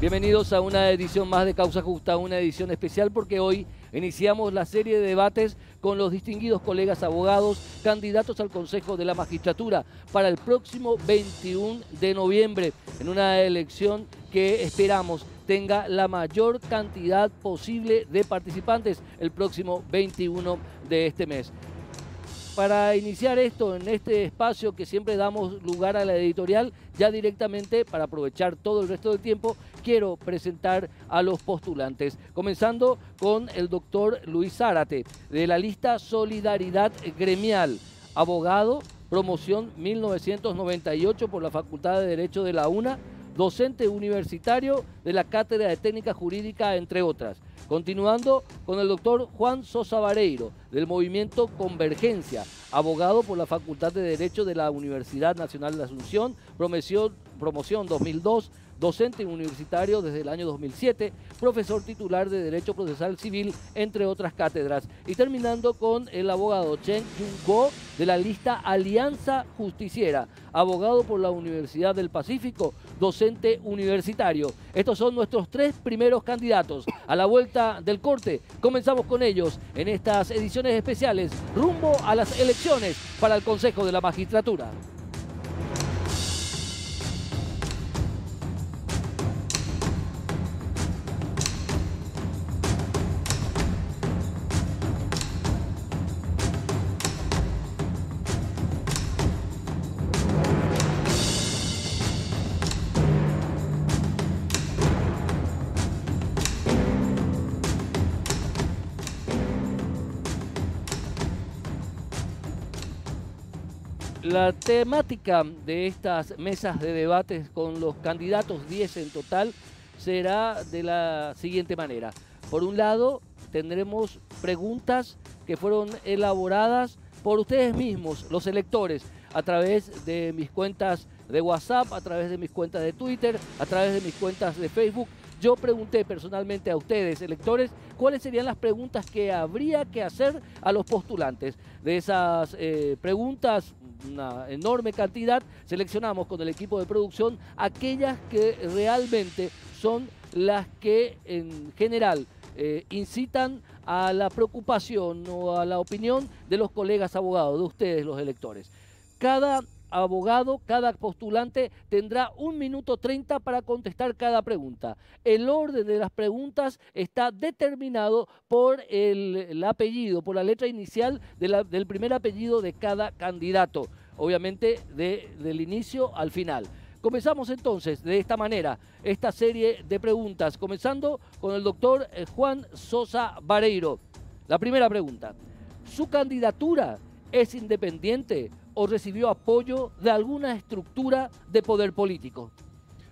Bienvenidos a una edición más de Causa Justa, una edición especial porque hoy iniciamos la serie de debates con los distinguidos colegas abogados, candidatos al Consejo de la Magistratura para el próximo 21 de noviembre, en una elección que esperamos tenga la mayor cantidad posible de participantes el próximo 21 de este mes. Para iniciar esto en este espacio que siempre damos lugar a la editorial, ya directamente, para aprovechar todo el resto del tiempo, quiero presentar a los postulantes, comenzando con el doctor Luis Zárate, de la lista Solidaridad Gremial, abogado, promoción 1998 por la Facultad de Derecho de la UNA, docente universitario de la Cátedra de Técnica Jurídica, entre otras. Continuando con el doctor Juan Sosa Vareiro, del movimiento Convergencia, abogado por la Facultad de Derecho de la Universidad Nacional de Asunción, promoción 2002, docente universitario desde el año 2007, profesor titular de Derecho Procesal Civil, entre otras cátedras. Y terminando con el abogado Chen Yun-ko, de la lista Alianza Justiciera, abogado por la Universidad del Pacífico, docente universitario. Estos son nuestros tres primeros candidatos. A la vuelta del corte, comenzamos con ellos en estas ediciones especiales rumbo a las elecciones para el Consejo de la Magistratura. La temática de estas mesas de debates con los candidatos, 10 en total, será de la siguiente manera. Por un lado, tendremos preguntas que fueron elaboradas por ustedes mismos, los electores, a través de mis cuentas de WhatsApp, a través de mis cuentas de Twitter, a través de mis cuentas de Facebook. Yo pregunté personalmente a ustedes, electores, cuáles serían las preguntas que habría que hacer a los postulantes. De esas preguntas, una enorme cantidad, seleccionamos con el equipo de producción aquellas que realmente son las que en general incitan a la preocupación o a la opinión de los colegas abogados, de ustedes los electores. Cada abogado, cada postulante tendrá 1 minuto 30 para contestar cada pregunta. El orden de las preguntas está determinado por el apellido, por la letra inicial del primer apellido de cada candidato, obviamente del inicio al final. Comenzamos entonces de esta manera esta serie de preguntas, comenzando con el doctor Juan Sosa Vareiro. La primera pregunta: ¿su candidatura es independiente o recibió apoyo de alguna estructura de poder político?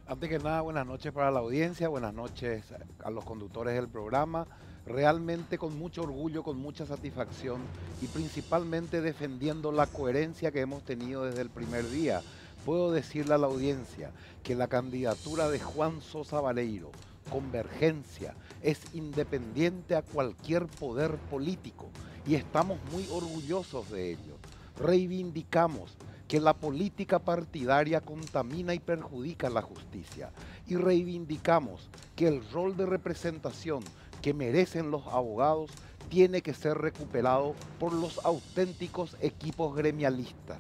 Antes que nada, buenas noches para la audiencia, buenas noches a los conductores del programa. Realmente con mucho orgullo, con mucha satisfacción y principalmente defendiendo la coherencia que hemos tenido desde el primer día, puedo decirle a la audiencia que la candidatura de Juan Sosa Vareiro, Convergencia, es independiente a cualquier poder político y estamos muy orgullosos de ello. Reivindicamos que la política partidaria contamina y perjudica la justicia y reivindicamos que el rol de representación que merecen los abogados tiene que ser recuperado por los auténticos equipos gremialistas.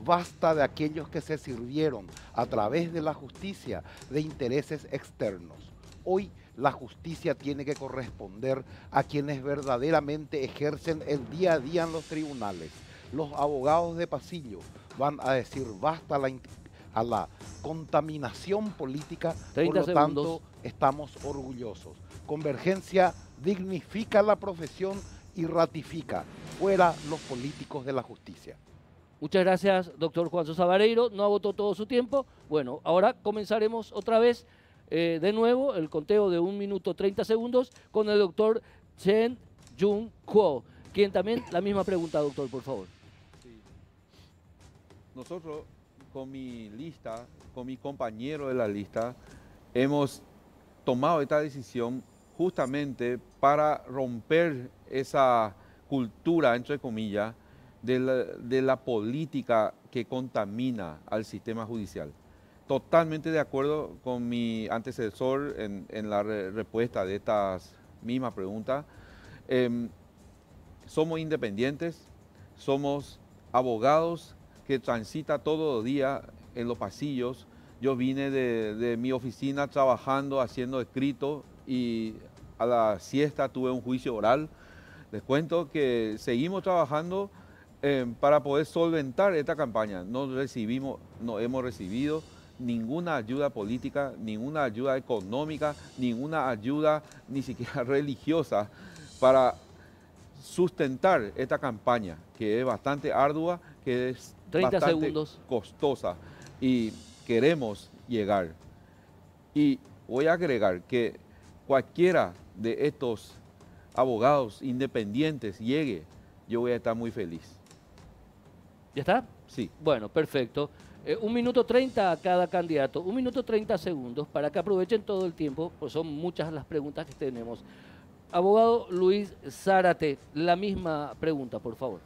Basta de aquellos que se sirvieron a través de la justicia de intereses externos. Hoy la justicia tiene que corresponder a quienes verdaderamente ejercen el día a día en los tribunales. Los abogados de pasillo van a decir basta a la contaminación política, por lo tanto estamos orgullosos. Convergencia dignifica la profesión y ratifica fuera los políticos de la justicia. Muchas gracias, doctor Juan Sosa Vareiro. No agotó todo su tiempo. Bueno, ahora comenzaremos otra vez de nuevo el conteo de 1 minuto 30 segundos con el doctor Chen Yun-ko, quien también la misma pregunta, doctor, por favor. Sí. Nosotros con mi lista, con mi compañero de la lista, hemos tomado esta decisión justamente para romper esa cultura, entre comillas, de la política que contamina al sistema judicial. totalmente de acuerdo con mi antecesor en la respuesta de estas mismas preguntas. Somos independientes, somos abogados que transitan todos los días en los pasillos. Yo vine de mi oficina trabajando, haciendo escritos y a la siesta tuve un juicio oral. Les cuento que seguimos trabajando para poder solventar esta campaña. No hemos recibido ninguna ayuda política, ninguna ayuda económica, ninguna ayuda ni siquiera religiosa para sustentar esta campaña, que es bastante ardua, que es 30 bastante segundos. costosa y queremos llegar. Y voy a agregar que cualquiera de estos abogados independientes llegue, yo voy a estar muy feliz. ¿Ya está? Sí. Bueno, perfecto. 1 minuto 30 a cada candidato, 1 minuto 30 segundos para que aprovechen todo el tiempo, pues son muchas las preguntas que tenemos. Abogado Luis Zárate, la misma pregunta, por favor.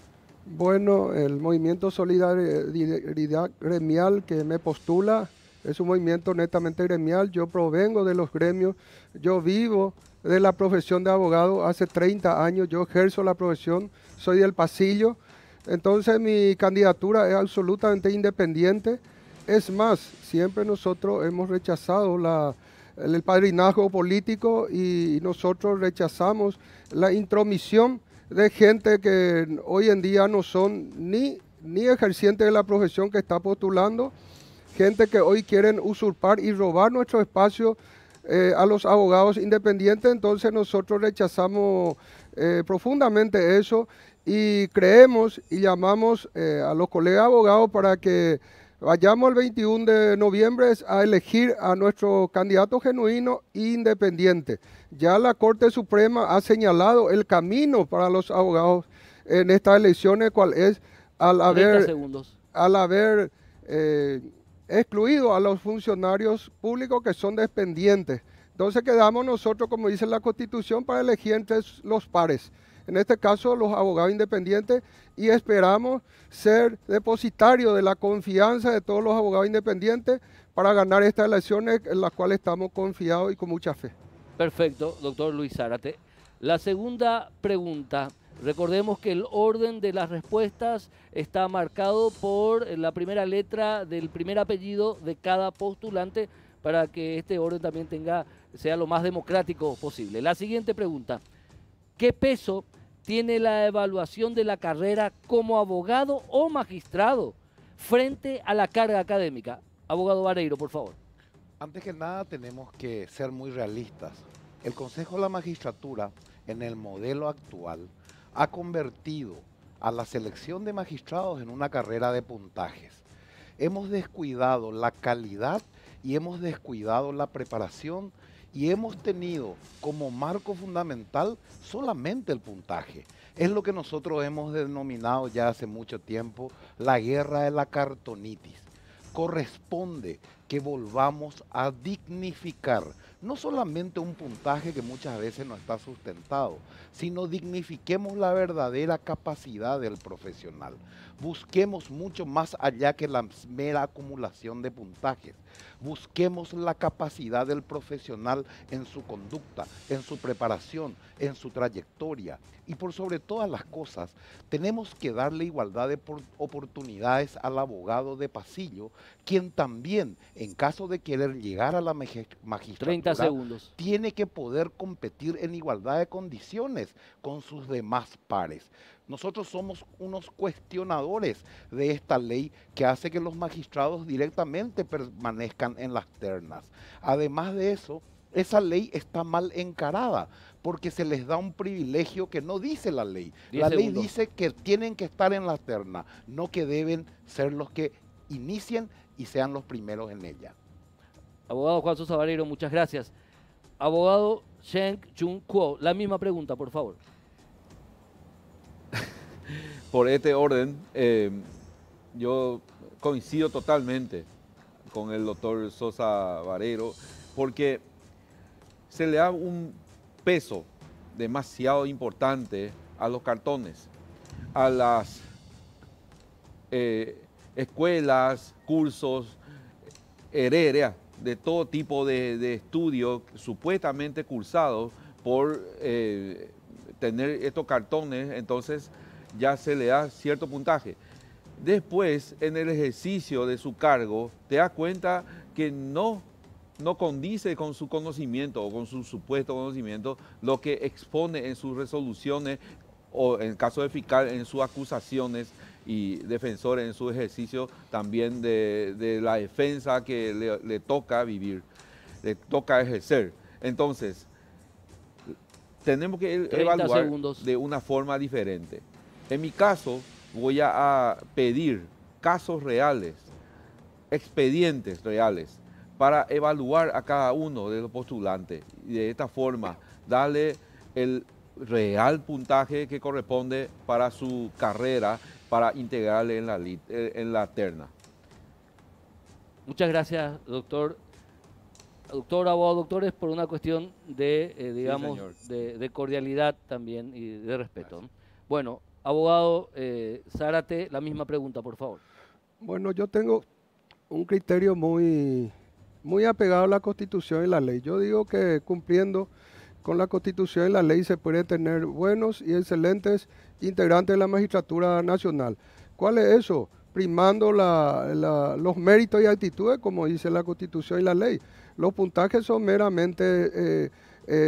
Bueno, el movimiento Solidaridad Gremial que me postula es un movimiento netamente gremial. Yo provengo de los gremios, yo vivo de la profesión de abogado hace 30 años, yo ejerzo la profesión, soy del pasillo. Entonces mi candidatura es absolutamente independiente. Es más, siempre nosotros hemos rechazado el padrinazgo político y nosotros rechazamos la intromisión de gente que hoy en día no son ni ejercientes de la profesión que está postulando, gente que hoy quieren usurpar y robar nuestro espacio a los abogados independientes. Entonces nosotros rechazamos profundamente eso y creemos y llamamos a los colegas abogados para que vayamos el 21 de noviembre a elegir a nuestro candidato genuino e independiente. Ya la Corte Suprema ha señalado el camino para los abogados en estas elecciones, cuál es al haber excluido a los funcionarios públicos que son dependientes. Entonces quedamos nosotros, como dice la Constitución, para elegir entre los pares. En este caso, los abogados independientes, y esperamos ser depositarios de la confianza de todos los abogados independientes para ganar estas elecciones en las cuales estamos confiados y con mucha fe. Perfecto, doctor Luis Zárate. La segunda pregunta, recordemos que el orden de las respuestas está marcado por la primera letra del primer apellido de cada postulante para que este orden también sea lo más democrático posible. La siguiente pregunta, ¿qué peso tiene la evaluación de la carrera como abogado o magistrado frente a la carga académica? Abogado Vareiro, por favor. Antes que nada tenemos que ser muy realistas. El Consejo de la Magistratura, en el modelo actual, ha convertido a la selección de magistrados en una carrera de puntajes. Hemos descuidado la calidad y hemos descuidado la preparación y hemos tenido como marco fundamental solamente el puntaje. Es lo que nosotros hemos denominado ya hace mucho tiempo la guerra de la cartonitis. Corresponde que volvamos a dignificar no solamente un puntaje que muchas veces no está sustentado, sino dignifiquemos la verdadera capacidad del profesional. Busquemos mucho más allá que la mera acumulación de puntajes. Busquemos la capacidad del profesional en su conducta, en su preparación, en su trayectoria. Y por sobre todas las cosas, tenemos que darle igualdad de oportunidades al abogado de pasillo, quien también, en caso de querer llegar a la magistratura, 30 segundos. Tiene que poder competir en igualdad de condiciones con sus demás pares. Nosotros somos unos cuestionadores de esta ley que hace que los magistrados directamente permanezcan en las ternas. Además de eso, esa ley está mal encarada porque se les da un privilegio que no dice la ley. La ley dice que tienen que estar en la terna, no que deben ser los que inicien y sean los primeros en ella. Abogado Juan Sosa Vareiro, muchas gracias. Abogado Sheng Chun Kuo, la misma pregunta, por favor. Por este orden, yo coincido totalmente con el doctor Sosa Vareiro, porque se le da un peso demasiado importante a los cartones, a las escuelas, cursos, heredia de todo tipo de estudios supuestamente cursados por tener estos cartones, entonces ya se le da cierto puntaje. Después, en el ejercicio de su cargo, te das cuenta que no condice con su conocimiento o con su supuesto conocimiento lo que expone en sus resoluciones o en caso de fiscal en sus acusaciones y defensores en su ejercicio también de la defensa que le toca vivir, le toca ejercer. Entonces, tenemos que evaluar segundos. de una forma diferente. En mi caso, voy a pedir casos reales, expedientes reales, para evaluar a cada uno de los postulantes y de esta forma darle el real puntaje que corresponde para su carrera, para integrarle en la terna. Muchas gracias, doctor. Doctor, abogado, doctores, por una cuestión de, digamos, de cordialidad también y de respeto. Gracias. Bueno, abogado Zárate, la misma pregunta, por favor. Bueno, yo tengo un criterio muy apegado a la Constitución y la ley. Yo digo que cumpliendo con la Constitución y la ley se puede tener buenos y excelentes integrantes de la magistratura nacional. ¿Cuál es eso? Primando los méritos y actitudes, como dice la Constitución y la ley. Los puntajes son meramente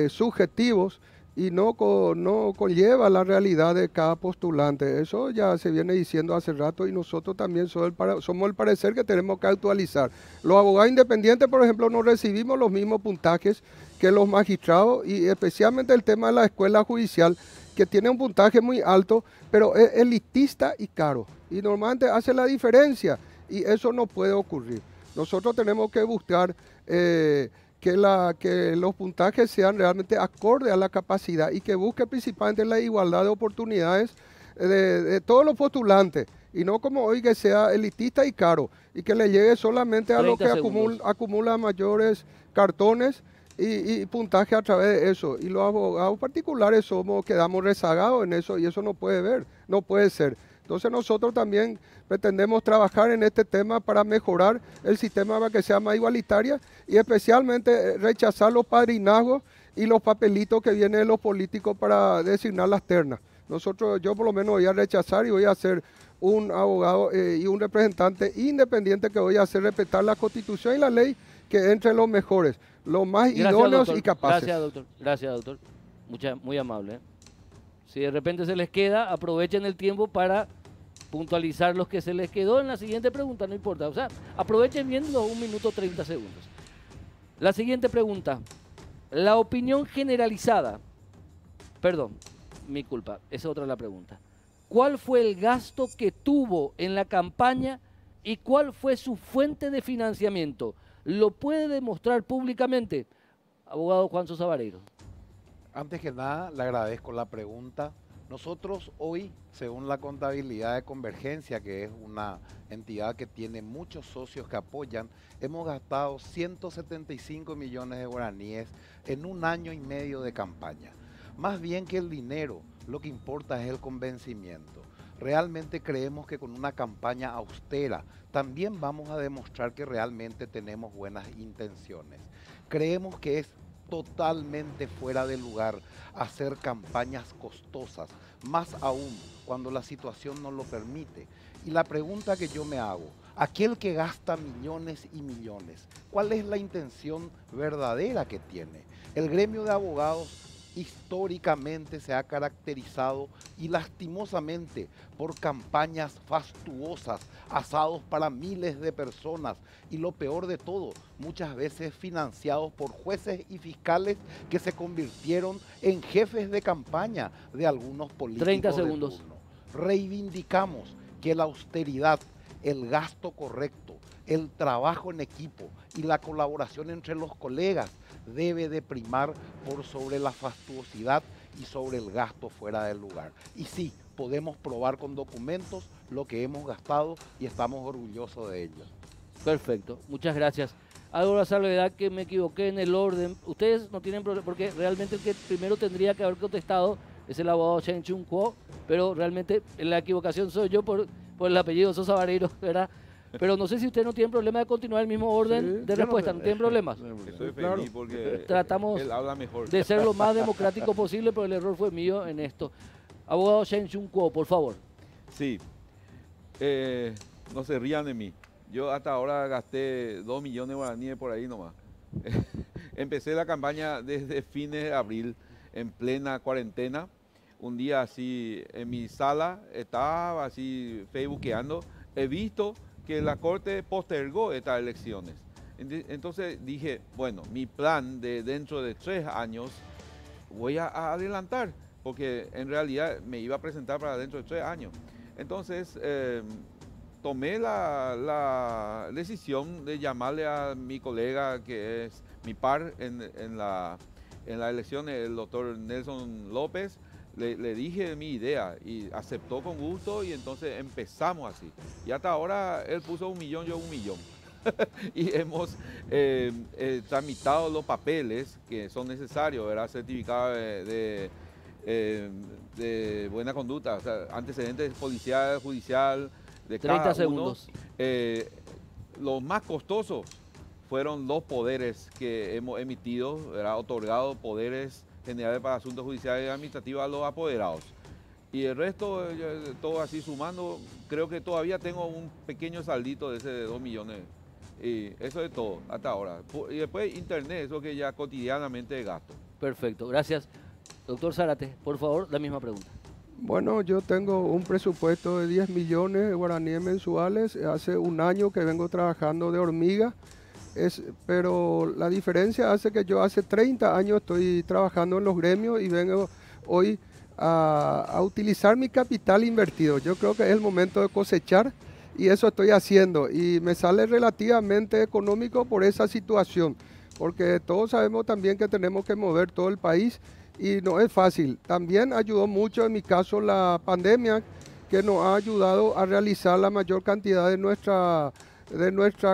subjetivos y no conlleva la realidad de cada postulante. Eso ya se viene diciendo hace rato y nosotros también somos el parecer que tenemos que actualizar. Los abogados independientes, por ejemplo, no recibimos los mismos puntajes que los magistrados y especialmente el tema de la escuela judicial, que tiene un puntaje muy alto, pero es elitista y caro. Y normalmente hace la diferencia y eso no puede ocurrir. Nosotros tenemos que buscar que los puntajes sean realmente acordes a la capacidad y que busque principalmente la igualdad de oportunidades de todos los postulantes y no como hoy que sea elitista y caro y que le llegue solamente a los que acumula mayores cartones y puntaje a través de eso. Y los abogados particulares quedamos rezagados en eso y eso no puede ser. Entonces nosotros también pretendemos trabajar en este tema para mejorar el sistema para que sea más igualitario y especialmente rechazar los padrinazgos y los papelitos que vienen de los políticos para designar las ternas. Yo por lo menos voy a rechazar y voy a ser un abogado y un representante independiente que voy a hacer respetar la Constitución y la ley, que entre los mejores, los más idóneos y capaces. Gracias, doctor. Gracias, doctor. Muy amable. Si de repente se les queda, aprovechen el tiempo para puntualizar los que se les quedó en la siguiente pregunta, no importa. O sea, aprovechen bien los 1 minuto 30 segundos. La siguiente pregunta. La opinión generalizada. Perdón, mi culpa, esa es otra la pregunta. ¿Cuál fue el gasto que tuvo en la campaña y cuál fue su fuente de financiamiento? ¿Lo puede demostrar públicamente? Abogado Juan Sosa Vareiro. Antes que nada, le agradezco la pregunta. Nosotros hoy, según la contabilidad de Convergencia, que es una entidad que tiene muchos socios que apoyan, hemos gastado 175 millones de guaraníes en 1 año y medio de campaña. Más bien que el dinero, lo que importa es el convencimiento. Realmente creemos que con una campaña austera también vamos a demostrar que realmente tenemos buenas intenciones. Creemos que es totalmente fuera de lugar hacer campañas costosas, más aún cuando la situación no lo permite. Y la pregunta que yo me hago, aquel que gasta millones y millones, ¿cuál es la intención verdadera que tiene? El gremio de abogados históricamente se ha caracterizado y lastimosamente por campañas fastuosas, asados para miles de personas y lo peor de todo, muchas veces financiados por jueces y fiscales que se convirtieron en jefes de campaña de algunos políticos. 30 segundos. De turno. Reivindicamos que la austeridad, el gasto correcto, el trabajo en equipo y la colaboración entre los colegas debe de primar por sobre la fastuosidad y sobre el gasto fuera del lugar. Y sí, podemos probar con documentos lo que hemos gastado y estamos orgullosos de ello. Perfecto, muchas gracias. Hago la salvedad que me equivoqué en el orden. Ustedes no tienen problema, porque realmente el que primero tendría que haber contestado es el abogado Chen Chung Kuo, pero realmente la equivocación soy yo por el apellido Sosa Vareiro, ¿verdad? Pero no sé si usted no tiene problema de continuar el mismo orden Sí, de yo no respuesta, no tiene problemas. Estoy Claro. feliz porque Tratamos él habla mejor. de ser lo más democrático posible, pero el error fue mío en esto. Abogado Shen Chun Kuo, por favor. Sí, no se rían de mí. Yo hasta ahora gasté 2 millones de guaraníes por ahí nomás. Empecé la campaña desde fines de abril, en plena cuarentena. Un día así en mi sala, estaba así facebookeando. He visto que la Corte postergó estas elecciones. Entonces dije, bueno, mi plan de dentro de 3 años voy a adelantar, porque en realidad me iba a presentar para dentro de 3 años. Entonces tomé la decisión de llamarle a mi colega, que es mi par en la elección, el doctor Nelson López. Le dije mi idea y aceptó con gusto, y entonces empezamos así. Y hasta ahora él puso 1 millón, yo 1 millón. Y hemos tramitado los papeles que son necesarios, ¿verdad? Certificado de buena conducta, o sea, antecedentes policial, judicial, de 30 cada segundos. uno. Los más costosos fueron los poderes que hemos emitido, ¿verdad? Otorgado poderes generales para asuntos judiciales y administrativos a los apoderados. Y el resto, todo así sumando, creo que todavía tengo un pequeño saldito de ese de 2 millones. Y eso es todo, hasta ahora. Y después internet, eso que ya cotidianamente gasto. Perfecto, gracias. Doctor Zárate, por favor, la misma pregunta. Bueno, yo tengo un presupuesto de 10 millones de guaraníes mensuales. Hace un año que vengo trabajando de hormiga. Pero la diferencia hace que yo hace 30 años estoy trabajando en los gremios y vengo hoy a utilizar mi capital invertido. Yo creo que es el momento de cosechar y eso estoy haciendo. Y me sale relativamente económico por esa situación, porque todos sabemos también que tenemos que mover todo el país y no es fácil. También ayudó mucho en mi caso la pandemia, que nos ha ayudado a realizar la mayor cantidad de nuestra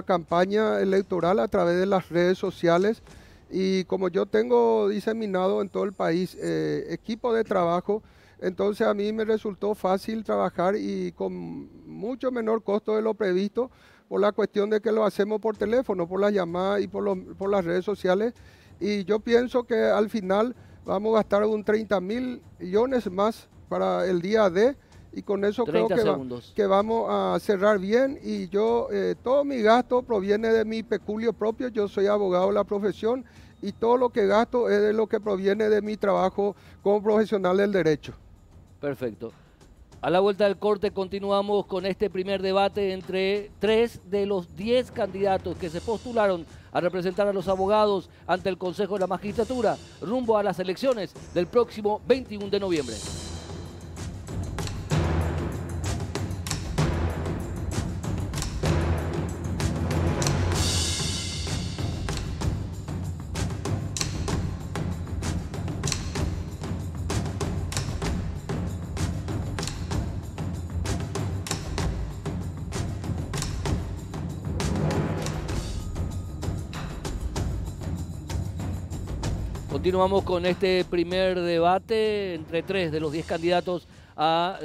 campaña electoral a través de las redes sociales. Y como yo tengo diseminado en todo el país equipo de trabajo, entonces a mí me resultó fácil trabajar y con mucho menor costo de lo previsto, por la cuestión de que lo hacemos por teléfono, por las llamadas y por las redes sociales. Y yo pienso que al final vamos a gastar un 30 mil millones más para el día D, y con eso creo 30 que vamos a cerrar bien. Y yo, todo mi gasto proviene de mi peculio propio. Yo soy abogado de la profesión y todo lo que gasto es de lo que proviene de mi trabajo como profesional del derecho. Perfecto. A la vuelta del corte continuamos con este primer debate entre 3 de los 10 candidatos que se postularon a representar a los abogados ante el Consejo de la Magistratura rumbo a las elecciones del próximo 21 de noviembre. Continuamos con este primer debate entre 3 de los 10 candidatos a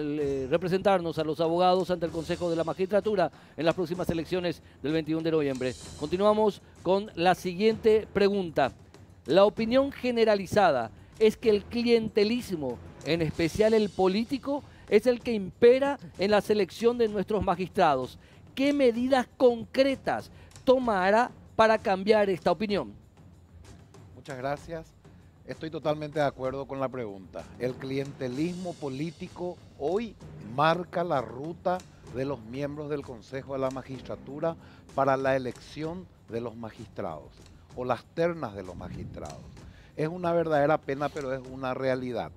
representarnos a los abogados ante el Consejo de la Magistratura en las próximas elecciones del 21 de noviembre. Continuamos con la siguiente pregunta. La opinión generalizada es que el clientelismo, en especial el político, es el que impera en la selección de nuestros magistrados. ¿Qué medidas concretas tomará para cambiar esta opinión? Muchas gracias. Estoy totalmente de acuerdo con la pregunta. El clientelismo político hoy marca la ruta de los miembros del Consejo de la Magistratura para la elección de los magistrados o las ternas de los magistrados. Es una verdadera pena, pero es una realidad.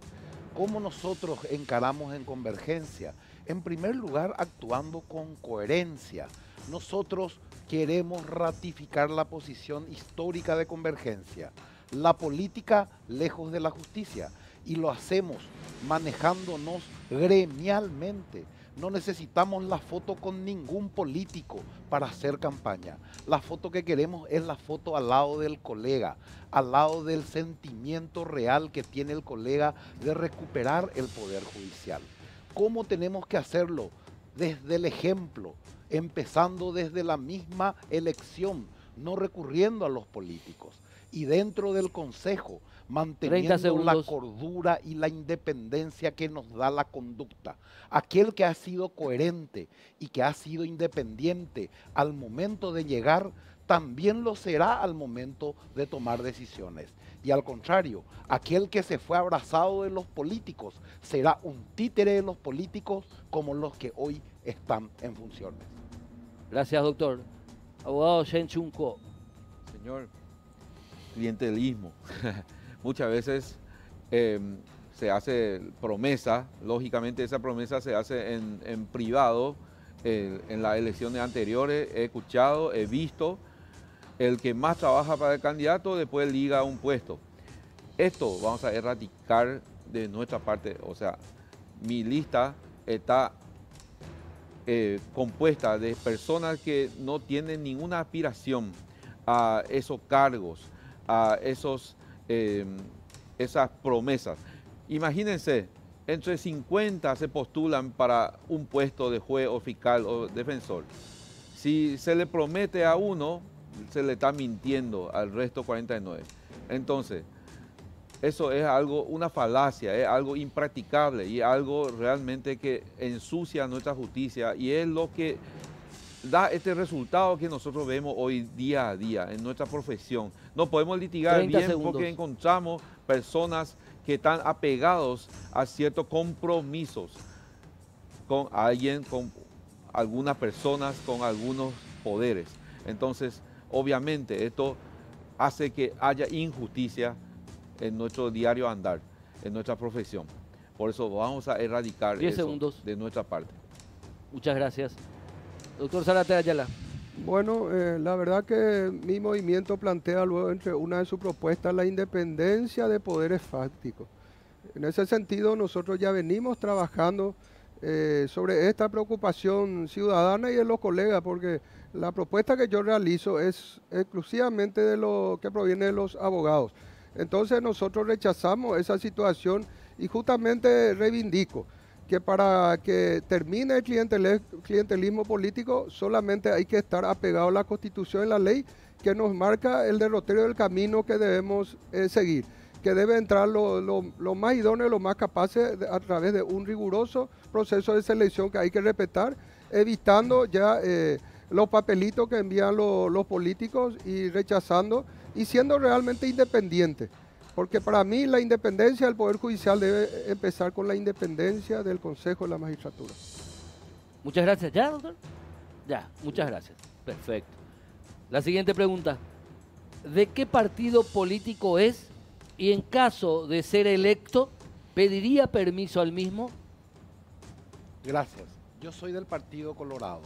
¿Cómo nosotros encaramos en Convergencia? En primer lugar, actuando con coherencia. Nosotros queremos ratificar la posición histórica de Convergencia. La política lejos de la justicia, y lo hacemos manejándonos gremialmente. No necesitamos la foto con ningún político para hacer campaña. La foto que queremos es la foto al lado del colega, al lado del sentimiento real que tiene el colega de recuperar el poder judicial. ¿Cómo tenemos que hacerlo? desde el ejemplo, empezando desde la misma elección, no recurriendo a los políticos. Y dentro del Consejo, manteniendo la cordura y la independencia que nos da la conducta. Aquel que ha sido coherente y que ha sido independiente al momento de llegar, también lo será al momento de tomar decisiones. Y al contrario, aquel que se fue abrazado de los políticos será un títere de los políticos como los que hoy están en funciones. Gracias, doctor. Abogado Chen Chun-Kuo. Señor, clientelismo. Muchas veces se hace promesa, lógicamente esa promesa se hace en privado. En las elecciones anteriores he escuchado, he visto, el que más trabaja para el candidato después liga un puesto. Esto vamos a erradicar de nuestra parte, o sea, mi lista está compuesta de personas que no tienen ninguna aspiración a esos cargos, a esas promesas. Imagínense, entre 50 se postulan para un puesto de juez o fiscal o defensor. Si se le promete a uno, se le está mintiendo al resto 49. Entonces, eso es algo, una falacia, es algo impracticable y algo realmente que ensucia nuestra justicia y es lo que da este resultado que nosotros vemos hoy día a día en nuestra profesión. No podemos litigar bien porque encontramos personas que están apegados a ciertos compromisos con alguien, con algunas personas, con algunos poderes. Entonces, obviamente, esto hace que haya injusticia en nuestro diario andar, en nuestra profesión. Por eso vamos a erradicar eso de nuestra parte. Muchas gracias. Doctor Zárate Ayala. Bueno, la verdad que mi movimiento plantea luego entre una de sus propuestas la independencia de poderes fácticos. En ese sentido, nosotros ya venimos trabajando sobre esta preocupación ciudadana y de los colegas, porque la propuesta que yo realizo es exclusivamente de lo que proviene de los abogados. Entonces nosotros rechazamos esa situación y justamente reivindico que para que termine el clientelismo político solamente hay que estar apegado a la Constitución y la ley que nos marca el derrotero del camino que debemos seguir, que debe entrar lo más idóneo, lo más capaces a través de un riguroso proceso de selección que hay que respetar, evitando ya los papelitos que envían los políticos y rechazando y siendo realmente independiente. Porque para mí la independencia del Poder Judicial debe empezar con la independencia del Consejo de la Magistratura. Muchas gracias. ¿Ya, doctor? Ya, muchas gracias. Perfecto. La siguiente pregunta. ¿De qué partido político es y en caso de ser electo, pediría permiso al mismo? Gracias. Yo soy del Partido Colorado.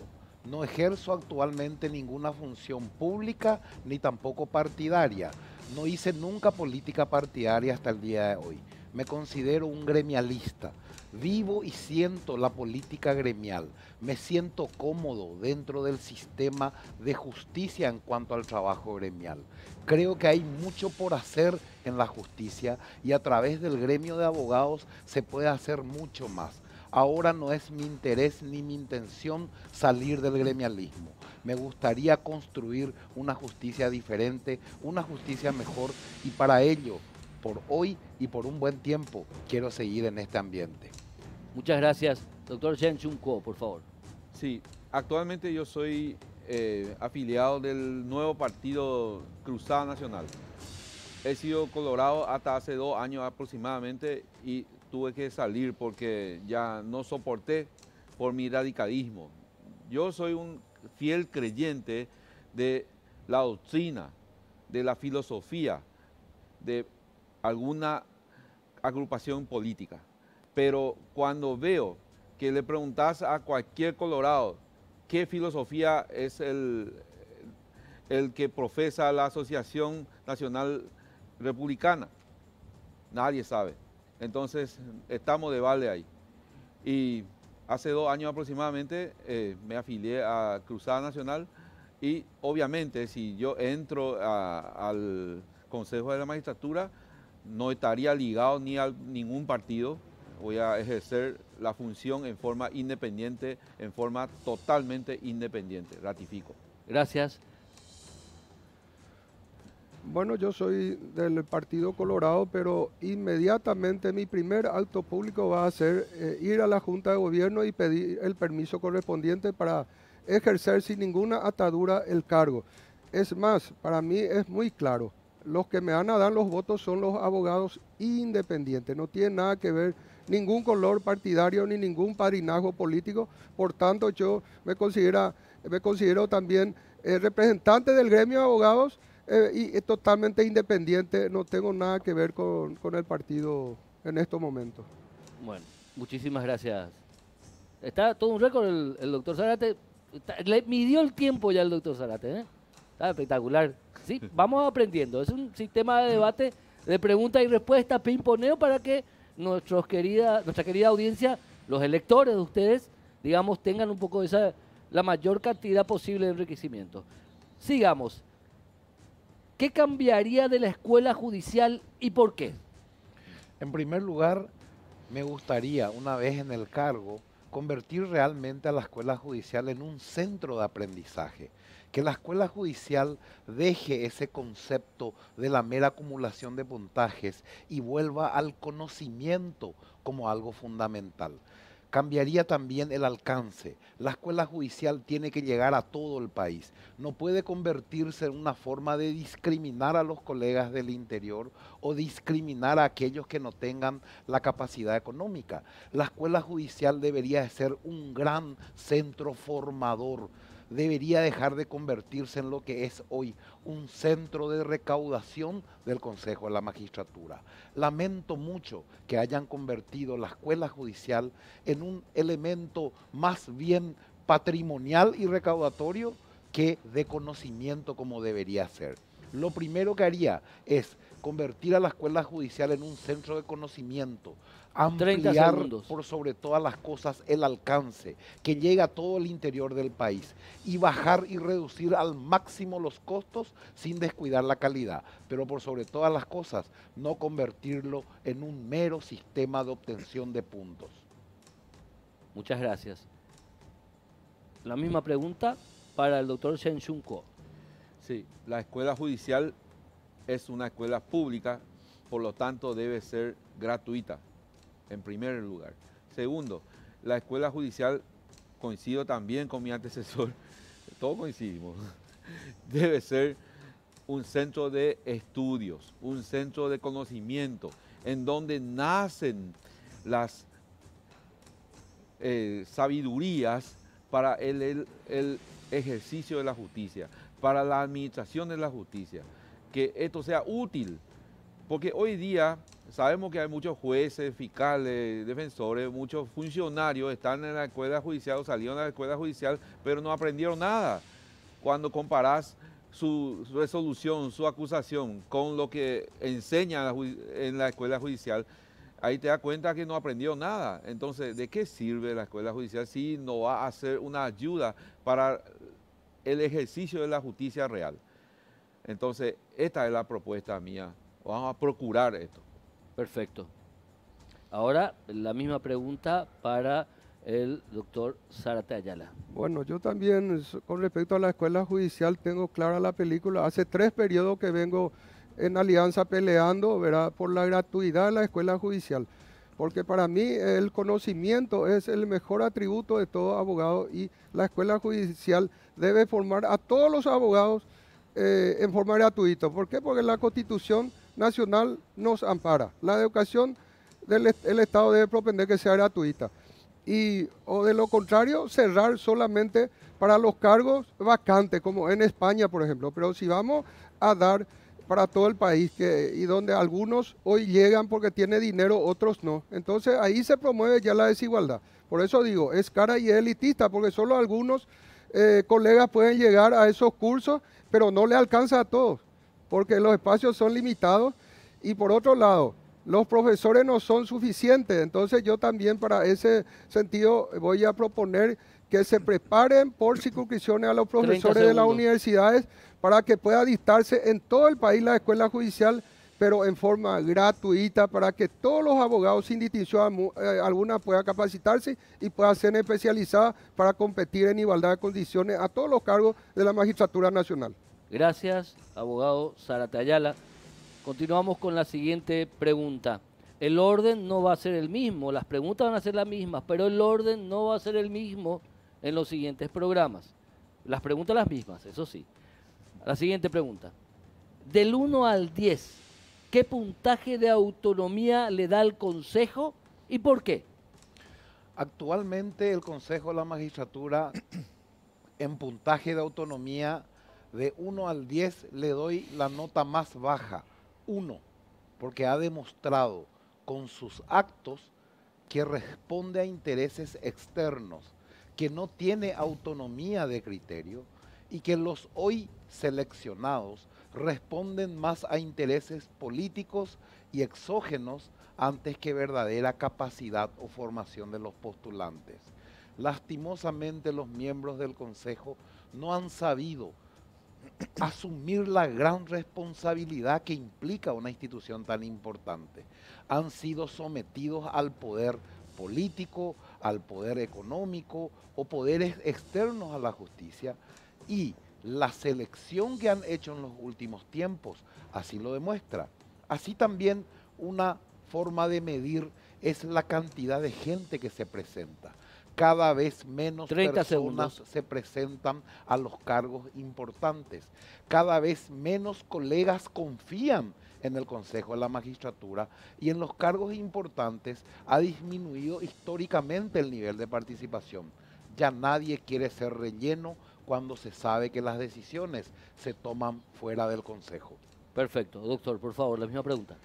No ejerzo actualmente ninguna función pública ni tampoco partidaria. No hice nunca política partidaria hasta el día de hoy. Me considero un gremialista. Vivo y siento la política gremial. Me siento cómodo dentro del sistema de justicia en cuanto al trabajo gremial. Creo que hay mucho por hacer en la justicia y a través del gremio de abogados se puede hacer mucho más. Ahora no es mi interés ni mi intención salir del gremialismo. Me gustaría construir una justicia diferente, una justicia mejor y para ello, por hoy y por un buen tiempo, quiero seguir en este ambiente. Muchas gracias. Doctor Chen Chun-Kuo, por favor. Sí, actualmente yo soy afiliado del nuevo partido Cruzada Nacional. He sido colorado hasta hace 2 años aproximadamente y tuve que salir porque ya no soporté por mi radicalismo. Yo soy un fiel creyente de la doctrina, de la filosofía, de alguna agrupación política. Pero cuando veo que le preguntas a cualquier colorado qué filosofía es el que profesa la Asociación Nacional Republicana, nadie sabe. Entonces, estamos de balde ahí. Y hace 2 años aproximadamente me afilié a Cruzada Nacional y obviamente si yo entro al Consejo de la Magistratura no estaría ligado ni a ningún partido, voy a ejercer la función en forma independiente, en forma totalmente independiente. Ratifico. Gracias. Bueno, yo soy del Partido Colorado, pero inmediatamente mi primer acto público va a ser ir a la Junta de Gobierno y pedir el permiso correspondiente para ejercer sin ninguna atadura el cargo. Es más, para mí es muy claro, los que me van a dar los votos son los abogados independientes, no tiene nada que ver ningún color partidario ni ningún padrinazgo político, por tanto yo me considero también representante del gremio de abogados y totalmente independiente, no tengo nada que ver con el partido en estos momentos. Bueno, muchísimas gracias. Está todo un récord el doctor Zárate. Le midió el tiempo ya el doctor Zárate, ¿eh? Está espectacular. Sí, vamos aprendiendo. Es un sistema de debate, de pregunta y respuesta, pimponeo, para que nuestra querida audiencia, los electores de ustedes, digamos, tengan un poco de la mayor cantidad posible de enriquecimiento. Sigamos. ¿Qué cambiaría de la escuela judicial y por qué? En primer lugar, me gustaría, una vez en el cargo, convertir realmente a la escuela judicial en un centro de aprendizaje. Que la escuela judicial deje ese concepto de la mera acumulación de puntajes y vuelva al conocimiento como algo fundamental. Cambiaría también el alcance. La escuela judicial tiene que llegar a todo el país. No puede convertirse en una forma de discriminar a los colegas del interior o discriminar a aquellos que no tengan la capacidad económica. La escuela judicial debería de ser un gran centro formador. Debería dejar de convertirse en lo que es hoy, un centro de recaudación del Consejo de la Magistratura. Lamento mucho que hayan convertido la escuela judicial en un elemento más bien patrimonial y recaudatorio que de conocimiento como debería ser. Lo primero que haría es convertir a la escuela judicial en un centro de conocimiento, ampliar por sobre todas las cosas el alcance, que llegue a todo el interior del país y bajar y reducir al máximo los costos sin descuidar la calidad, pero por sobre todas las cosas no convertirlo en un mero sistema de obtención de puntos. Muchas gracias. La misma pregunta para el doctor Shen Shun Ko. Sí, la escuela judicial es una escuela pública, por lo tanto debe ser gratuita, en primer lugar. Segundo, la escuela judicial, coincido también con mi antecesor, todos coincidimos, debe ser un centro de estudios, un centro de conocimiento, en donde nacen las sabidurías para el ejercicio de la justicia, para la administración de la justicia, que esto sea útil, porque hoy día sabemos que hay muchos jueces, fiscales, defensores, muchos funcionarios están en la escuela judicial o salieron de la escuela judicial, pero no aprendieron nada. Cuando comparás su resolución, su acusación con lo que enseña en la escuela judicial, ahí te das cuenta que no aprendió nada. Entonces, ¿de qué sirve la escuela judicial si no va a ser una ayuda para el ejercicio de la justicia real? Entonces, esta es la propuesta mía. Vamos a procurar esto. Perfecto. Ahora, la misma pregunta para el doctor Zárate Ayala. Bueno, yo también, con respecto a la escuela judicial, tengo clara la película. Hace 3 periodos que vengo en alianza peleando, ¿verdad?, por la gratuidad de la escuela judicial. Porque para mí el conocimiento es el mejor atributo de todo abogado y la escuela judicial debe formar a todos los abogados en forma gratuita. ¿Por qué? Porque la Constitución Nacional nos ampara. La educación del Estado debe propender que sea gratuita. O de lo contrario, cerrar solamente para los cargos vacantes, como en España, por ejemplo. Pero si vamos a dar para todo el país, y donde algunos hoy llegan porque tienen dinero, otros no. Entonces ahí se promueve ya la desigualdad. Por eso digo, es cara y es elitista, porque solo algunos colegas pueden llegar a esos cursos, pero no le alcanza a todos, porque los espacios son limitados. Y por otro lado, los profesores no son suficientes. Entonces yo también para ese sentido voy a proponer que se preparen por circunscripciones a los profesores de las universidades para que pueda dictarse en todo el país la escuela judicial pero en forma gratuita para que todos los abogados sin distinción alguna puedan capacitarse y puedan ser especializados para competir en igualdad de condiciones a todos los cargos de la Magistratura Nacional. Gracias, abogado Zárate Ayala. Continuamos con la siguiente pregunta. El orden no va a ser el mismo, las preguntas van a ser las mismas, pero el orden no va a ser el mismo en los siguientes programas. Las preguntas las mismas, eso sí. La siguiente pregunta. Del 1 al 10, ¿qué puntaje de autonomía le da el Consejo y por qué? Actualmente el Consejo de la Magistratura, en puntaje de autonomía de 1 al 10, le doy la nota más baja, 1, porque ha demostrado con sus actos que responde a intereses externos, que no tiene autonomía de criterio y que los hoy seleccionados responden más a intereses políticos y exógenos antes que verdadera capacidad o formación de los postulantes. Lastimosamente los miembros del Consejo no han sabido asumir la gran responsabilidad que implica una institución tan importante. Han sido sometidos al poder político, al poder económico o poderes externos a la justicia, y la selección que han hecho en los últimos tiempos así lo demuestra. Así también una forma de medir es la cantidad de gente que se presenta. Cada vez menos personas se presentan a los cargos importantes. Cada vez menos colegas confían en el Consejo de la Magistratura y en los cargos importantes ha disminuido históricamente el nivel de participación. Ya nadie quiere ser relleno cuando se sabe que las decisiones se toman fuera del Consejo. Perfecto. Doctor, por favor, la misma pregunta.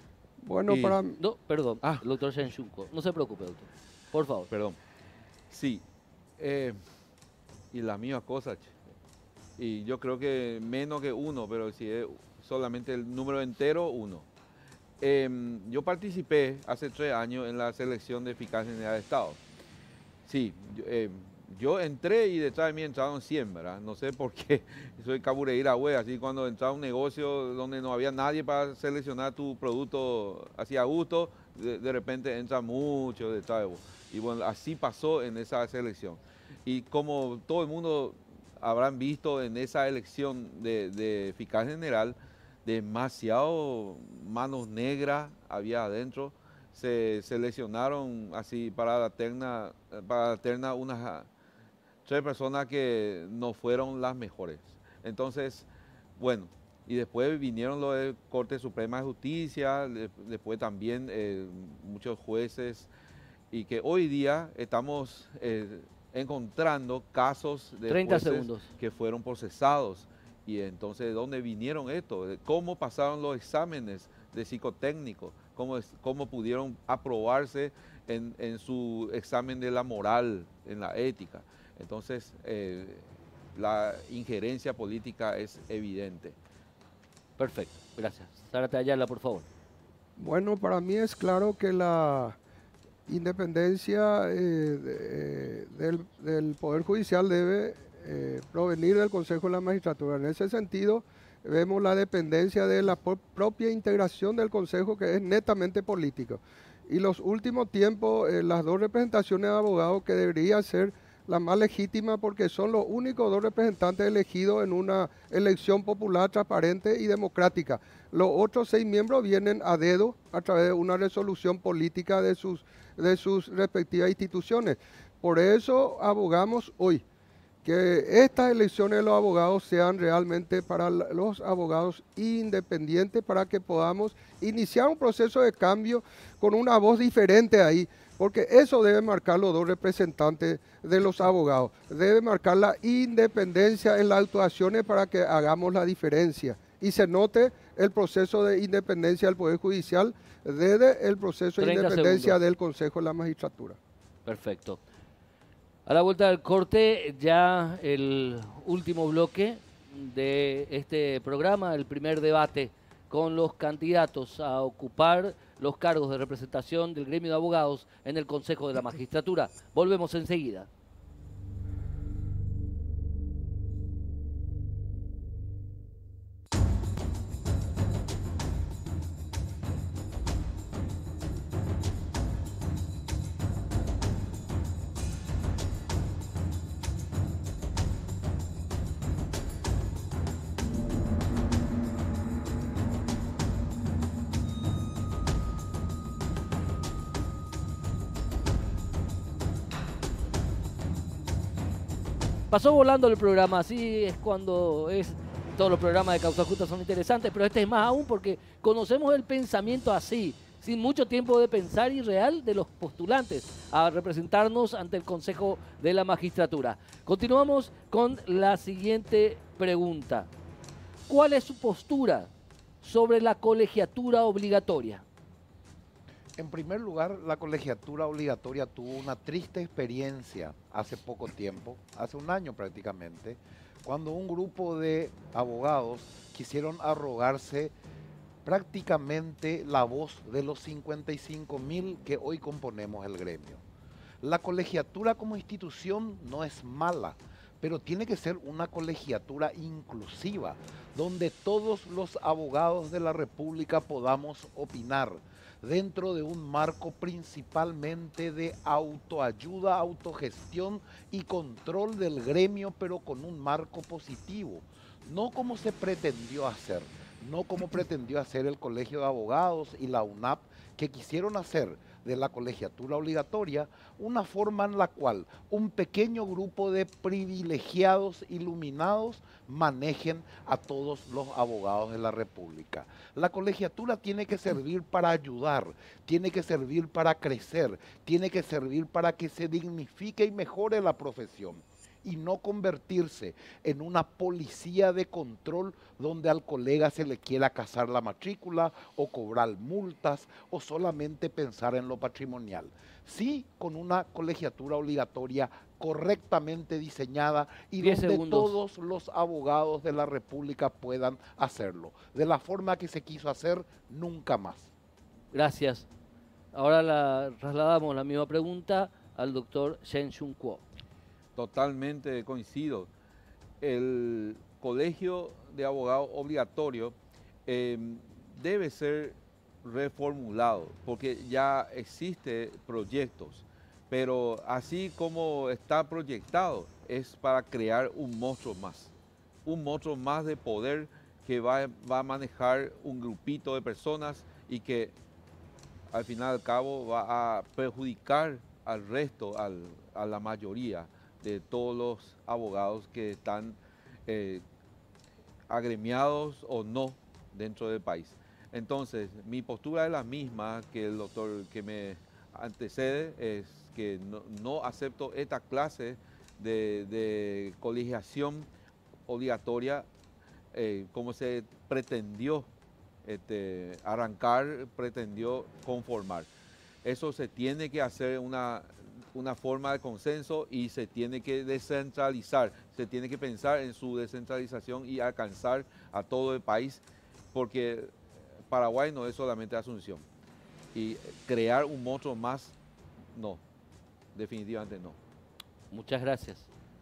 Bueno, para... No, perdón, el doctor Shenshunko. No se preocupe, doctor. Por favor. Perdón. Sí, y la misma cosa, y yo creo que menos que 1, pero si es solamente el número entero, 1. Yo participé hace 3 años en la selección de fiscal general de Estado. Sí, yo entré y detrás de mí entraron 100, ¿verdad? No sé por qué, soy cabureira, güey, así cuando entraba a un negocio donde no había nadie para seleccionar tu producto así a gusto, de repente entra mucho detrás de vos. Y bueno, así pasó en esa selección. Y como todo el mundo habrán visto en esa elección de fiscal general, demasiado manos negras había adentro. Se seleccionaron así para la terna unas 3 personas que no fueron las mejores. Entonces, bueno, y después vinieron los de Corte Suprema de Justicia, después también muchos jueces, y que hoy día estamos encontrando casos de jueces que fueron procesados. Y entonces, ¿de dónde vinieron esto? ¿Cómo pasaron los exámenes de psicotécnico? ¿Cómo pudieron aprobarse en su examen de la moral, en la ética? Entonces, la injerencia política es evidente. Perfecto, gracias. Zárate Ayala, por favor. Bueno, para mí es claro que la independencia del Poder Judicial debe provenir del Consejo de la Magistratura. En ese sentido, vemos la dependencia de la propia integración del Consejo, que es netamente política. Y los últimos tiempos, las 2 representaciones de abogados que debería ser la más legítima, porque son los únicos 2 representantes elegidos en una elección popular, transparente y democrática. Los otros 6 miembros vienen a dedo a través de una resolución política de sus respectivas instituciones. Por eso abogamos hoy que estas elecciones de los abogados sean realmente para los abogados independientes, para que podamos iniciar un proceso de cambio con una voz diferente ahí, porque eso debe marcar los 2 representantes de los abogados. Debe marcar la independencia en las actuaciones para que hagamos la diferencia y se note el proceso de independencia del Poder Judicial desde el proceso de independencia del Consejo de la Magistratura. Perfecto. A la vuelta del corte, ya el último bloque de este programa, el primer debate con los candidatos a ocupar los cargos de representación del gremio de abogados en el Consejo de la Magistratura. Volvemos enseguida. Pasó volando el programa, así es cuando es. Todos los programas de Causa Justa son interesantes, pero este es más aún porque conocemos el pensamiento así, sin mucho tiempo de pensar y real de los postulantes a representarnos ante el Consejo de la Magistratura. Continuamos con la siguiente pregunta. ¿Cuál es su postura sobre la colegiatura obligatoria? En primer lugar, la colegiatura obligatoria tuvo una triste experiencia hace poco tiempo, hace un año prácticamente, cuando un grupo de abogados quisieron arrogarse prácticamente la voz de los 55.000 que hoy componemos el gremio. La colegiatura como institución no es mala, pero tiene que ser una colegiatura inclusiva, donde todos los abogados de la República podamos opinar, dentro de un marco principalmente de autoayuda, autogestión y control del gremio, pero con un marco positivo, no como se pretendió hacer, no como pretendió hacer el Colegio de Abogados y la UNAP, que quisieron hacer de la colegiatura obligatoria una forma en la cual un pequeño grupo de privilegiados iluminados manejen a todos los abogados de la República. La colegiatura tiene que servir para ayudar, tiene que servir para crecer, tiene que servir para que se dignifique y mejore la profesión, y no convertirse en una policía de control donde al colega se le quiera casar la matrícula o cobrar multas o solamente pensar en lo patrimonial. Sí, con una colegiatura obligatoria correctamente diseñada y 10 donde segundos. todos los abogados de la República puedan hacerlo. De la forma que se quiso hacer, nunca más. Gracias. Ahora trasladamos la misma pregunta al doctor Shen-Shun Kuo. Totalmente coincido. El colegio de abogados obligatorio debe ser reformulado porque ya existen proyectos, pero así como está proyectado es para crear un monstruo más de poder que va a manejar un grupito de personas y que al final al cabo va a perjudicar al resto, a la mayoría de todos los abogados que están agremiados o no dentro del país. Entonces, mi postura es la misma que el doctor que me antecede, es que no acepto esta clase de colegiación obligatoria como se pretendió arrancar, pretendió conformar. Eso se tiene que hacer una forma de consenso y se tiene que descentralizar, se tiene que pensar en su descentralización y alcanzar a todo el país, porque Paraguay no es solamente Asunción. Y crear un monstruo más, no, definitivamente no. Muchas gracias.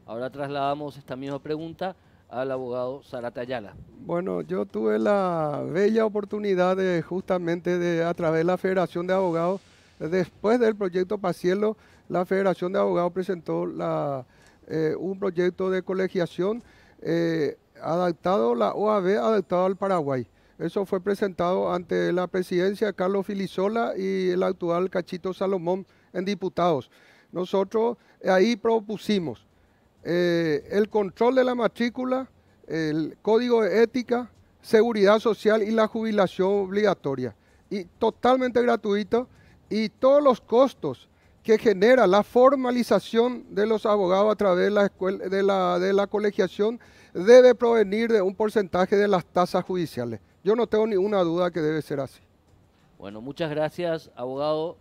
Ahora trasladamos esta misma pregunta al abogado Zárate Ayala. Bueno, yo tuve la bella oportunidad de justamente a través de la Federación de Abogados, después del proyecto Pacielo, la Federación de Abogados presentó un proyecto de colegiación adaptado, la OAB adaptado al Paraguay. Eso fue presentado ante la presidencia de Carlos Filisola y el actual Cachito Salomón en diputados. Nosotros ahí propusimos el control de la matrícula, el código de ética, seguridad social y la jubilación obligatoria. Y totalmente gratuito, y todos los costos que genera la formalización de los abogados a través de la escuela, de la colegiación debe provenir de un porcentaje de las tasas judiciales. Yo no tengo ninguna duda que debe ser así. Bueno, muchas gracias, abogado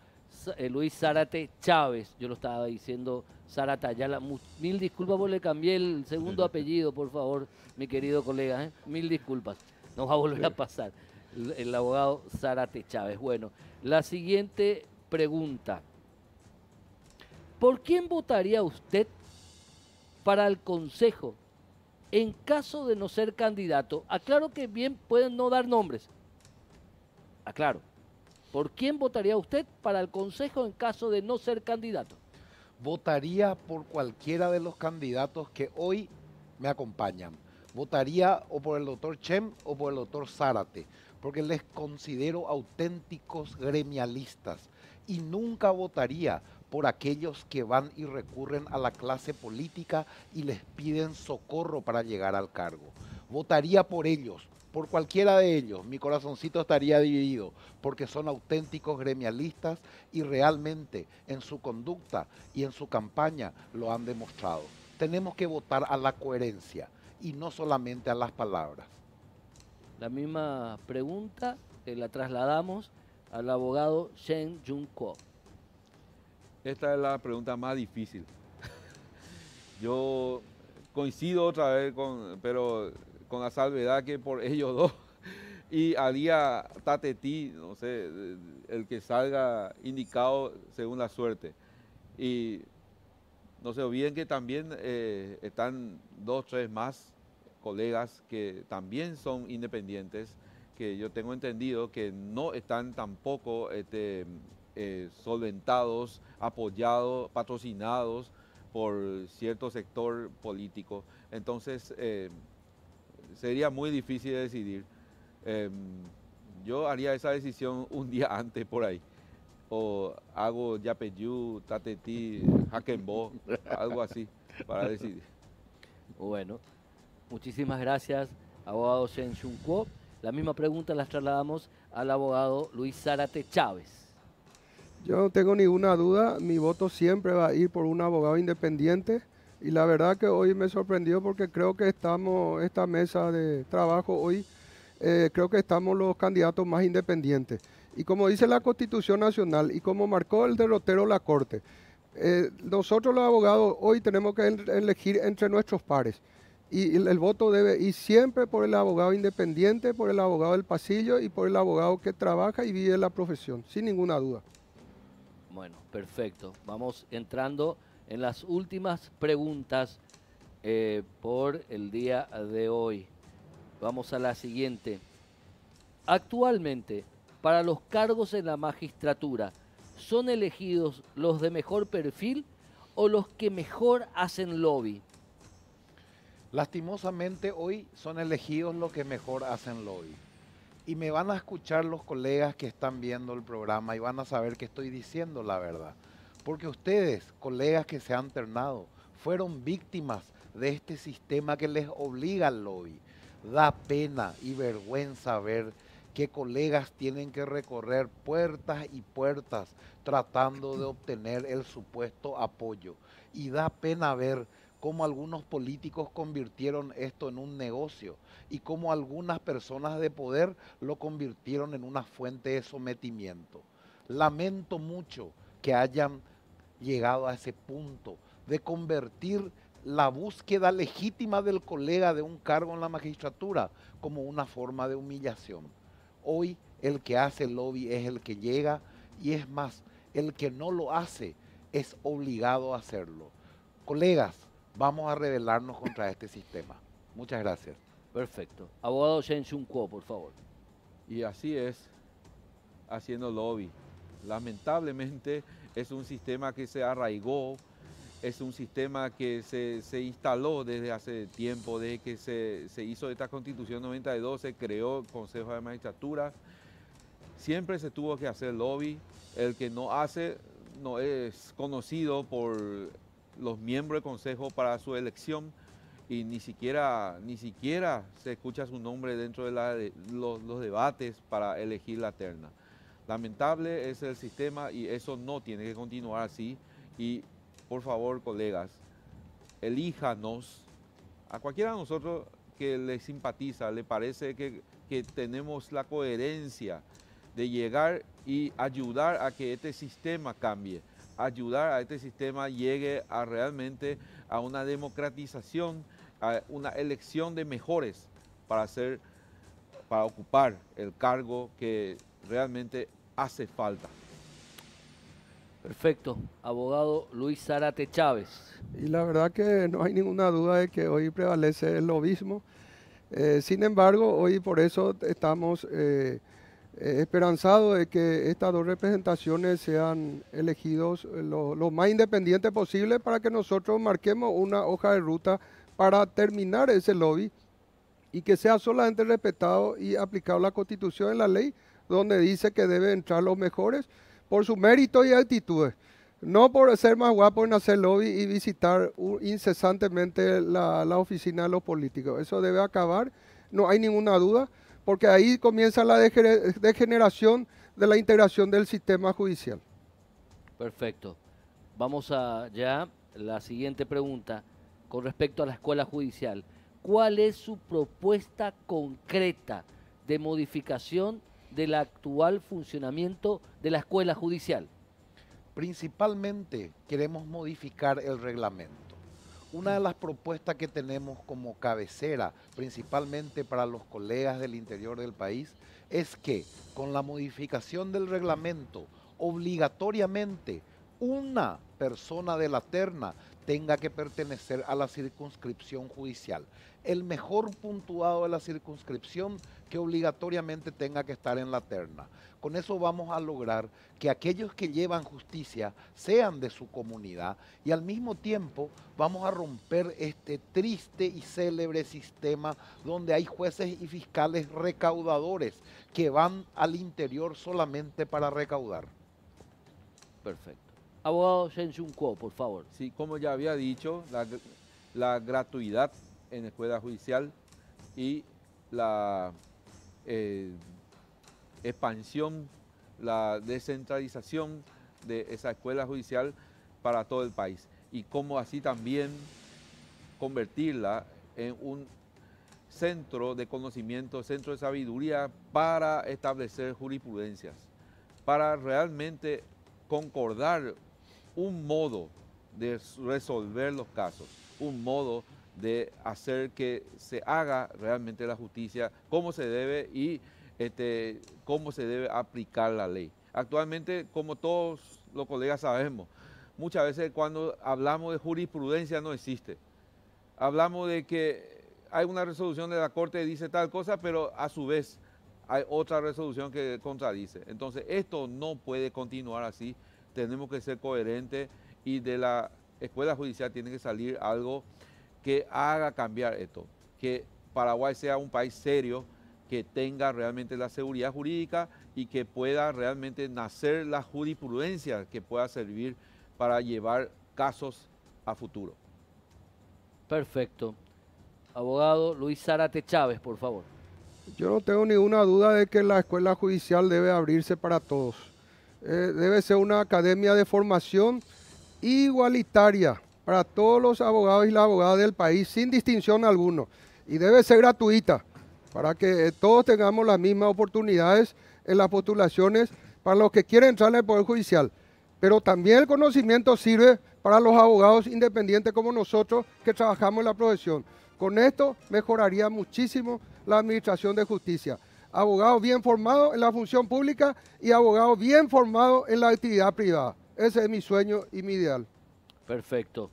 Luis Zárate Chávez. Yo lo estaba diciendo Zárate Ayala. Mil disculpas porque le cambié el segundo apellido, por favor, mi querido colega. Mil disculpas. No va a volver a pasar. El abogado Zárate Chávez. Bueno, la siguiente pregunta. ¿Por quién votaría usted para el Consejo en caso de no ser candidato? Aclaro que bien pueden no dar nombres. Aclaro. ¿Por quién votaría usted para el Consejo en caso de no ser candidato? Votaría por cualquiera de los candidatos que hoy me acompañan. Votaría o por el doctor Chem o por el doctor Zárate, porque les considero auténticos gremialistas, y nunca votaría por aquellos que van y recurren a la clase política y les piden socorro para llegar al cargo. Votaría por ellos, por cualquiera de ellos. Mi corazoncito estaría dividido porque son auténticos gremialistas y realmente en su conducta y en su campaña lo han demostrado. Tenemos que votar a la coherencia y no solamente a las palabras. La misma pregunta la trasladamos al abogado Shen Jun-Ko. Esta es la pregunta más difícil. Yo coincido otra vez, pero con la salvedad que por ellos dos, y haría Tatetí, no sé, el que salga indicado según la suerte. Y no se olviden que también están 2 o 3 más colegas que también son independientes, que yo tengo entendido que no están tampoco solventados, apoyados, patrocinados por cierto sector político. Entonces, sería muy difícil de decidir. Yo haría esa decisión un día antes por ahí. O hago Yapeyú, Tatetí, Hakenbo, algo así, para decidir. Bueno, muchísimas gracias, abogado Shen Jun-Ko. La misma pregunta las trasladamos al abogado Luis Zárate Chávez. Yo no tengo ninguna duda, mi voto siempre va a ir por un abogado independiente y la verdad que hoy me sorprendió porque creo que esta mesa de trabajo hoy, creo que estamos los candidatos más independientes. Y como dice la Constitución Nacional y como marcó el derrotero la Corte, nosotros los abogados hoy tenemos que elegir entre nuestros pares. Y el voto debe ir siempre por el abogado independiente, por el abogado del pasillo y por el abogado que trabaja y vive la profesión, sin ninguna duda. Bueno, perfecto. Vamos entrando en las últimas preguntas por el día de hoy. Vamos a la siguiente. Actualmente, para los cargos en la magistratura, ¿son elegidos los de mejor perfil o los que mejor hacen lobby? Lastimosamente hoy son elegidos los que mejor hacen lobby. Y me van a escuchar los colegas que están viendo el programa y van a saber que estoy diciendo la verdad. Porque ustedes, colegas que se han ternado, fueron víctimas de este sistema que les obliga al lobby. Da pena y vergüenza ver que colegas tienen que recorrer puertas y puertas tratando de obtener el supuesto apoyo. Y da pena ver cómo algunos políticos convirtieron esto en un negocio y cómo algunas personas de poder lo convirtieron en una fuente de sometimiento. Lamento mucho que hayan llegado a ese punto de convertir la búsqueda legítima del colega de un cargo en la magistratura como una forma de humillación. Hoy el que hace lobby es el que llega y es más, el que no lo hace es obligado a hacerlo. Colegas, vamos a rebelarnos contra este sistema. Muchas gracias. Perfecto. Abogado Shen Jun-Ko, por favor. Y así es, haciendo lobby. Lamentablemente es un sistema que se arraigó, es un sistema que se instaló desde hace tiempo, desde que se hizo esta Constitución 92, se creó el Consejo de Magistratura. Siempre se tuvo que hacer lobby. El que no hace no es conocido por los miembros del Consejo para su elección y ni siquiera se escucha su nombre dentro de los debates para elegir la terna. Lamentable es el sistema y eso no tiene que continuar así. Y por favor, colegas, elíjanos, a cualquiera de nosotros que le simpatiza, le parece que tenemos la coherencia de llegar y ayudar a que este sistema cambie, ayudar a este sistema llegue a realmente a una democratización, a una elección de mejores para ocupar el cargo que realmente hace falta. Perfecto. Abogado Luis Zárate Chávez. Y la verdad que no hay ninguna duda de que hoy prevalece el lobismo. Sin embargo, hoy por eso estamos esperanzados de que estas 2 representaciones sean elegidos lo más independiente posible para que nosotros marquemos una hoja de ruta para terminar ese lobby y que sea solamente respetado y aplicado la Constitución en la ley, donde dice que deben entrar los mejores por su mérito y actitudes. No por ser más guapo en hacer lobby y visitar incesantemente la oficina de los políticos. Eso debe acabar, no hay ninguna duda, porque ahí comienza la degeneración de la integración del sistema judicial. Perfecto. Vamos a ya la siguiente pregunta con respecto a la escuela judicial. ¿Cuál es su propuesta concreta de modificación del actual funcionamiento de la escuela judicial? Principalmente queremos modificar el reglamento. Una de las propuestas que tenemos como cabecera, principalmente para los colegas del interior del país, es que con la modificación del reglamento, obligatoriamente una persona de la terna tenga que pertenecer a la circunscripción judicial. El mejor puntuado de la circunscripción que obligatoriamente tenga que estar en la terna. Con eso vamos a lograr que aquellos que llevan justicia sean de su comunidad y al mismo tiempo vamos a romper este triste y célebre sistema donde hay jueces y fiscales recaudadores que van al interior solamente para recaudar. Perfecto. Abogado Shen Jun Kuo, por favor. Sí, como ya había dicho, la gratuidad en escuela judicial y la expansión, la descentralización de esa escuela judicial para todo el país y como así también convertirla en un centro de conocimiento, centro de sabiduría para establecer jurisprudencias, para realmente concordar un modo de resolver los casos, un modo de hacer que se haga realmente la justicia como se debe y cómo se debe aplicar la ley. Actualmente, como todos los colegas sabemos, muchas veces cuando hablamos de jurisprudencia no existe. Hablamos de que hay una resolución de la Corte que dice tal cosa, pero a su vez hay otra resolución que contradice. Entonces, esto no puede continuar así. Tenemos que ser coherentes y de la escuela judicial tiene que salir algo que haga cambiar esto, que Paraguay sea un país serio, que tenga realmente la seguridad jurídica y que pueda realmente nacer la jurisprudencia que pueda servir para llevar casos a futuro. Perfecto. Abogado Luis Zárate Chávez, por favor. Yo no tengo ninguna duda de que la escuela judicial debe abrirse para todos. Debe ser una academia de formación igualitaria para todos los abogados y las abogadas del país, sin distinción alguna. Y debe ser gratuita, para que todos tengamos las mismas oportunidades en las postulaciones para los que quieren entrar en el Poder Judicial. Pero también el conocimiento sirve para los abogados independientes como nosotros que trabajamos en la profesión. Con esto mejoraría muchísimo la administración de justicia. Abogados bien formados en la función pública y abogados bien formados en la actividad privada. Ese es mi sueño y mi ideal. Perfecto.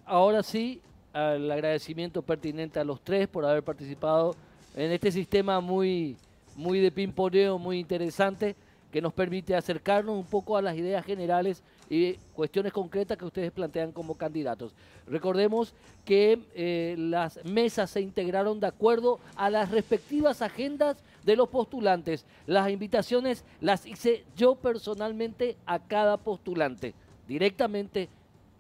Ahora sí, el agradecimiento pertinente a los tres por haber participado en este sistema muy de pimponeo, muy interesante, que nos permite acercarnos un poco a las ideas generales y cuestiones concretas que ustedes plantean como candidatos. Recordemos que las mesas se integraron de acuerdo a las respectivas agendas de los postulantes. Las invitaciones las hice yo personalmente a cada postulante. Directamente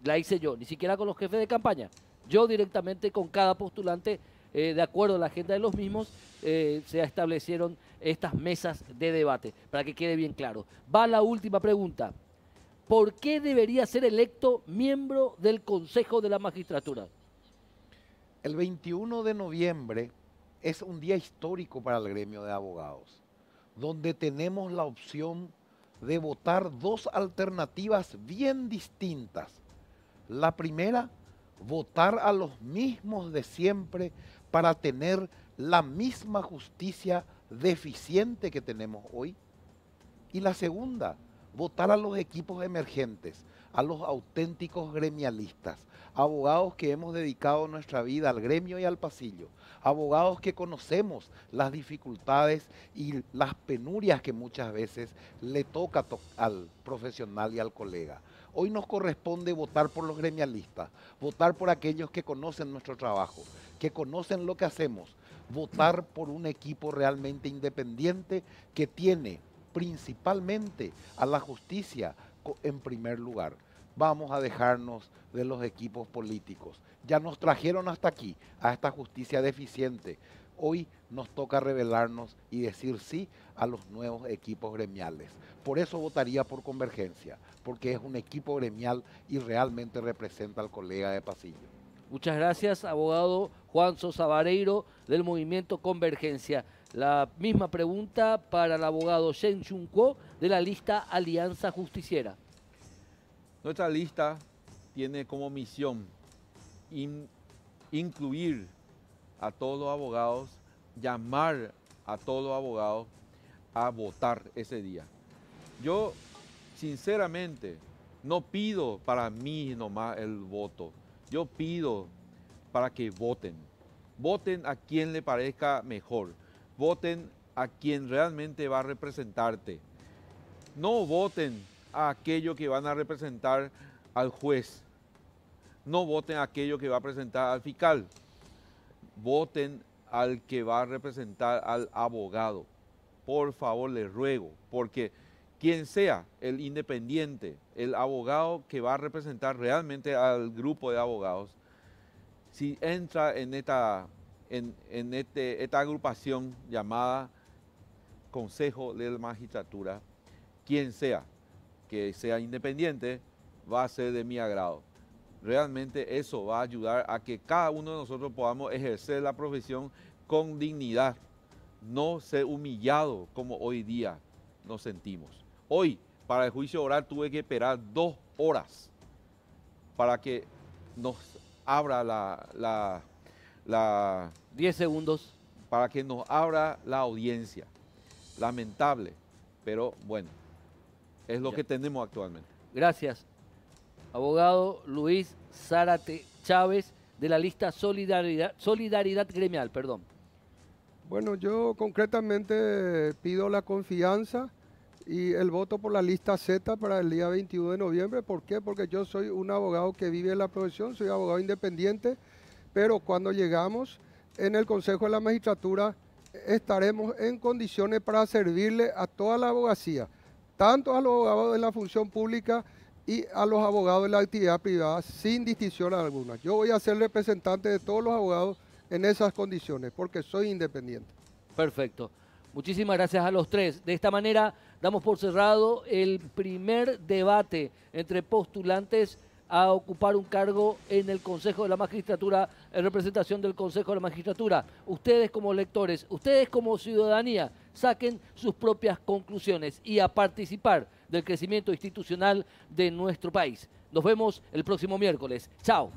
la hice yo, ni siquiera con los jefes de campaña. Yo directamente con cada postulante, de acuerdo a la agenda de los mismos, se establecieron estas mesas de debate, para que quede bien claro. Va la última pregunta. ¿Por qué debería ser electo miembro del Consejo de la Magistratura? El 21 de noviembre es un día histórico para el gremio de abogados, donde tenemos la opción de votar dos alternativas bien distintas. La primera, votar a los mismos de siempre para tener la misma justicia deficiente que tenemos hoy. Y la segunda, votar a los equipos emergentes, a los auténticos gremialistas, abogados que hemos dedicado nuestra vida al gremio y al pasillo, abogados que conocemos las dificultades y las penurias que muchas veces le toca al profesional y al colega. Hoy nos corresponde votar por los gremialistas, votar por aquellos que conocen nuestro trabajo, que conocen lo que hacemos, votar por un equipo realmente independiente que tiene principalmente a la justicia en primer lugar. Vamos a dejarnos de los equipos políticos. Ya nos trajeron hasta aquí, a esta justicia deficiente. Hoy nos toca rebelarnos y decir sí a los nuevos equipos gremiales. Por eso votaría por Convergencia, porque es un equipo gremial y realmente representa al colega de pasillo. Muchas gracias, abogado Juan Sosa Vareiro del Movimiento Convergencia. La misma pregunta para el abogado Shen Chun Kuo de la lista Alianza Justiciera. Nuestra lista tiene como misión incluir a todos los abogados, llamar a todos los abogados a votar ese día. Yo, sinceramente, no pido para mí nomás el voto. Yo pido para que voten. Voten a quien le parezca mejor. Voten a quien realmente va a representarte. No voten a aquello que van a representar al juez. No voten a aquello que va a presentar al fiscal. Voten al que va a representar al abogado. Por favor, les ruego, porque quien sea el independiente, el abogado que va a representar realmente al grupo de abogados, si entra en esta agrupación llamada Consejo de la Magistratura, quien sea que sea independiente, va a ser de mi agrado. Realmente eso va a ayudar a que cada uno de nosotros podamos ejercer la profesión con dignidad, no ser humillado como hoy día nos sentimos. Hoy, para el juicio oral, tuve que esperar 2 horas para que nos abra 10 segundos. Para que nos abra la audiencia. Lamentable, pero bueno, es lo que tenemos actualmente. Gracias. Abogado Luis Zárate Chávez de la lista Solidaridad Gremial, perdón. Bueno, yo concretamente pido la confianza y el voto por la lista Z para el día 21 de noviembre. ¿Por qué? Porque yo soy un abogado que vive en la profesión, soy abogado independiente, pero cuando llegamos en el Consejo de la Magistratura estaremos en condiciones para servirle a toda la abogacía, tanto a los abogados de la función pública y a los abogados de la actividad privada, sin distinción alguna. Yo voy a ser representante de todos los abogados en esas condiciones, porque soy independiente. Perfecto. Muchísimas gracias a los tres. De esta manera damos por cerrado el primer debate entre postulantes a ocupar un cargo en el Consejo de la Magistratura, en representación del Consejo de la Magistratura. Ustedes como lectores, ustedes como ciudadanía, saquen sus propias conclusiones y a participar del crecimiento institucional de nuestro país. Nos vemos el próximo miércoles. Chao.